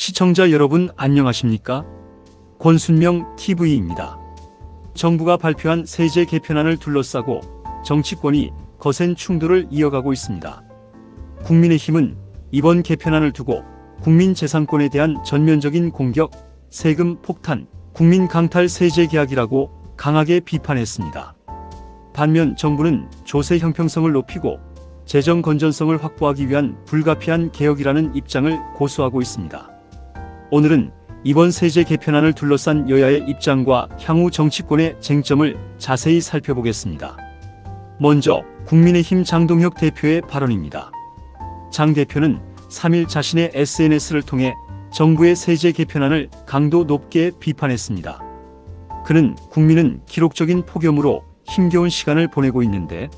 시청자 여러분 안녕하십니까? 권순명 TV입니다. 정부가 발표한 세제 개편안을 둘러싸고 정치권이 거센 충돌을 이어가고 있습니다. 국민의힘은 이번 개편안을 두고 국민 재산권에 대한 전면적인 공격, 세금 폭탄, 국민 강탈 세제 개혁이라고 강하게 비판했습니다. 반면 정부는 조세 형평성을 높이고 재정 건전성을 확보하기 위한 불가피한 개혁이라는 입장을 고수하고 있습니다. 오늘은 이번 세제 개편안을 둘러싼 여야의 입장과 향후 정치권의 쟁점을 자세히 살펴보겠습니다. 먼저 국민의힘 장동혁 대표의 발언입니다. 장 대표는 3일 자신의 SNS를 통해 정부의 세제 개편안을 강도 높게 비판했습니다. 그는 국민은 기록적인 폭염으로 힘겨운 시간을 보내고 있는데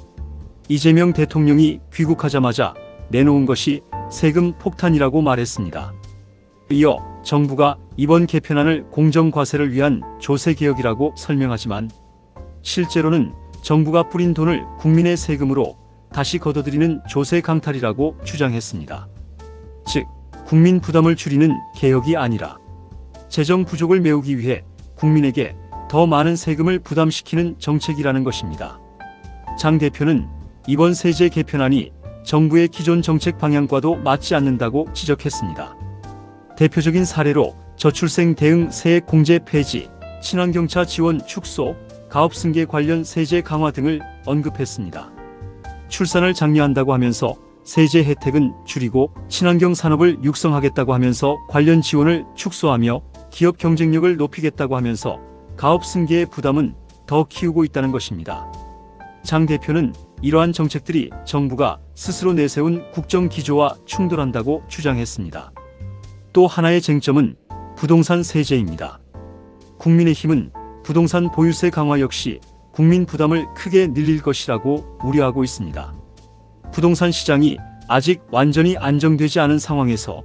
이재명 대통령이 귀국하자마자 내놓은 것이 세금 폭탄이라고 말했습니다. 이어 정부가 이번 개편안을 공정과세를 위한 조세개혁이라고 설명하지만 실제로는 정부가 뿌린 돈을 국민의 세금으로 다시 걷어들이는 조세 강탈이라고 주장했습니다. 즉, 국민 부담을 줄이는 개혁이 아니라 재정 부족을 메우기 위해 국민에게 더 많은 세금을 부담시키는 정책이라는 것입니다. 장 대표는 이번 세제 개편안이 정부의 기존 정책 방향과도 맞지 않는다고 지적했습니다. 대표적인 사례로 저출생 대응 세액 공제 폐지, 친환경차 지원 축소, 가업 승계 관련 세제 강화 등을 언급했습니다. 출산을 장려한다고 하면서 세제 혜택은 줄이고 친환경 산업을 육성하겠다고 하면서 관련 지원을 축소하며 기업 경쟁력을 높이겠다고 하면서 가업 승계의 부담은 더 키우고 있다는 것입니다. 장 대표는 이러한 정책들이 정부가 스스로 내세운 국정 기조와 충돌한다고 주장했습니다. 또 하나의 쟁점은 부동산 세제입니다. 국민의힘은 부동산 보유세 강화 역시 국민 부담을 크게 늘릴 것이라고 우려하고 있습니다. 부동산 시장이 아직 완전히 안정되지 않은 상황에서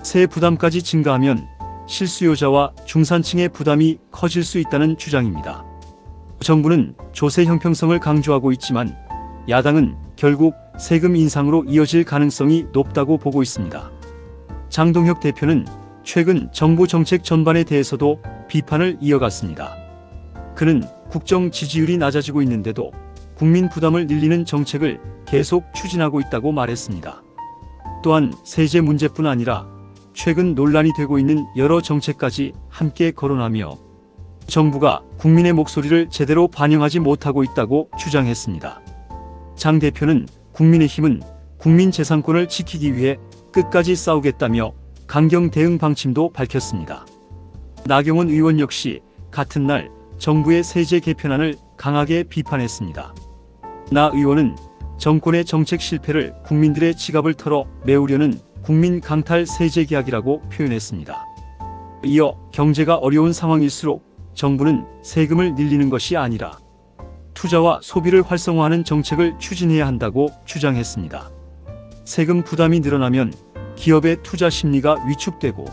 세 부담까지 증가하면 실수요자와 중산층의 부담이 커질 수 있다는 주장입니다. 정부는 조세 형평성을 강조하고 있지만 야당은 결국 세금 인상으로 이어질 가능성이 높다고 보고 있습니다. 장동혁 대표는 최근 정부 정책 전반에 대해서도 비판을 이어갔습니다. 그는 국정 지지율이 낮아지고 있는데도 국민 부담을 늘리는 정책을 계속 추진하고 있다고 말했습니다. 또한 세제 문제뿐 아니라 최근 논란이 되고 있는 여러 정책까지 함께 거론하며 정부가 국민의 목소리를 제대로 반영하지 못하고 있다고 주장했습니다. 장 대표는 국민의힘은 국민 재산권을 지키기 위해 끝까지 싸우겠다며 강경 대응 방침도 밝혔습니다. 나경원 의원 역시 같은 날 정부의 세제 개편안을 강하게 비판했습니다. 나 의원은 정권의 정책 실패를 국민들의 지갑을 털어 메우려는 국민 강탈 세제 개혁이라고 표현했습니다. 이어 경제가 어려운 상황일수록 정부는 세금을 늘리는 것이 아니라 투자와 소비를 활성화하는 정책을 추진해야 한다고 주장했습니다. 세금 부담이 늘어나면 기업의 투자 심리가 위축되고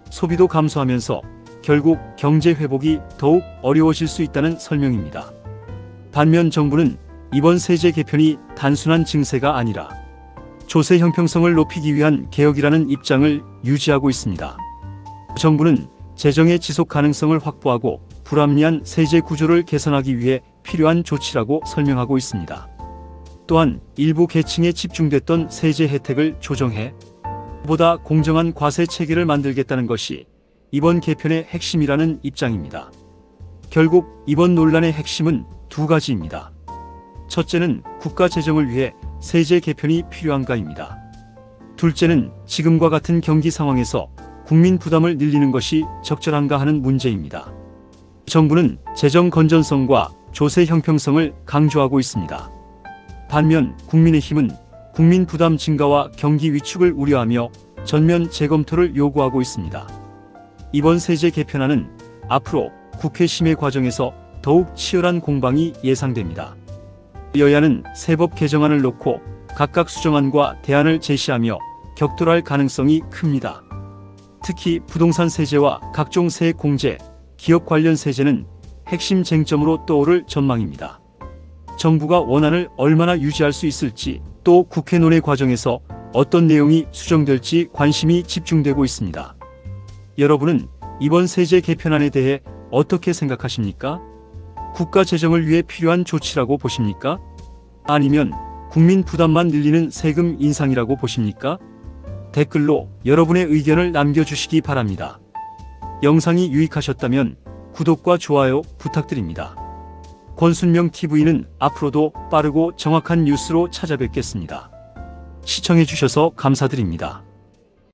소비도 감소하면서 결국 경제 회복이 더욱 어려워질 수 있다는 설명입니다. 반면 정부는 이번 세제 개편이 단순한 증세가 아니라 조세 형평성을 높이기 위한 개혁이라는 입장을 유지하고 있습니다. 정부는 재정의 지속 가능성을 확보하고 불합리한 세제 구조를 개선하기 위해 필요한 조치라고 설명하고 있습니다. 또한 일부 계층에 집중됐던 세제 혜택을 조정해 보다 공정한 과세 체계를 만들겠다는 것이 이번 개편의 핵심이라는 입장입니다. 결국 이번 논란의 핵심은 두 가지입니다. 첫째는 국가 재정을 위해 세제 개편이 필요한가입니다. 둘째는 지금과 같은 경기 상황에서 국민 부담을 늘리는 것이 적절한가 하는 문제입니다. 정부는 재정 건전성과 조세 형평성을 강조하고 있습니다. 반면 국민의힘은 국민 부담 증가와 경기 위축을 우려하며 전면 재검토를 요구하고 있습니다. 이번 세제 개편안은 앞으로 국회 심의 과정에서 더욱 치열한 공방이 예상됩니다. 여야는 세법 개정안을 놓고 각각 수정안과 대안을 제시하며 격돌할 가능성이 큽니다. 특히 부동산 세제와 각종 세액 공제, 기업 관련 세제는 핵심 쟁점으로 떠오를 전망입니다. 정부가 원안을 얼마나 유지할 수 있을지, 또 국회 논의 과정에서 어떤 내용이 수정될지 관심이 집중되고 있습니다. 여러분은 이번 세제 개편안에 대해 어떻게 생각하십니까? 국가 재정을 위해 필요한 조치라고 보십니까? 아니면 국민 부담만 늘리는 세금 인상이라고 보십니까? 댓글로 여러분의 의견을 남겨주시기 바랍니다. 영상이 유익하셨다면 구독과 좋아요 부탁드립니다. 권순명 TV는 앞으로도 빠르고 정확한 뉴스로 찾아뵙겠습니다. 시청해주셔서 감사드립니다.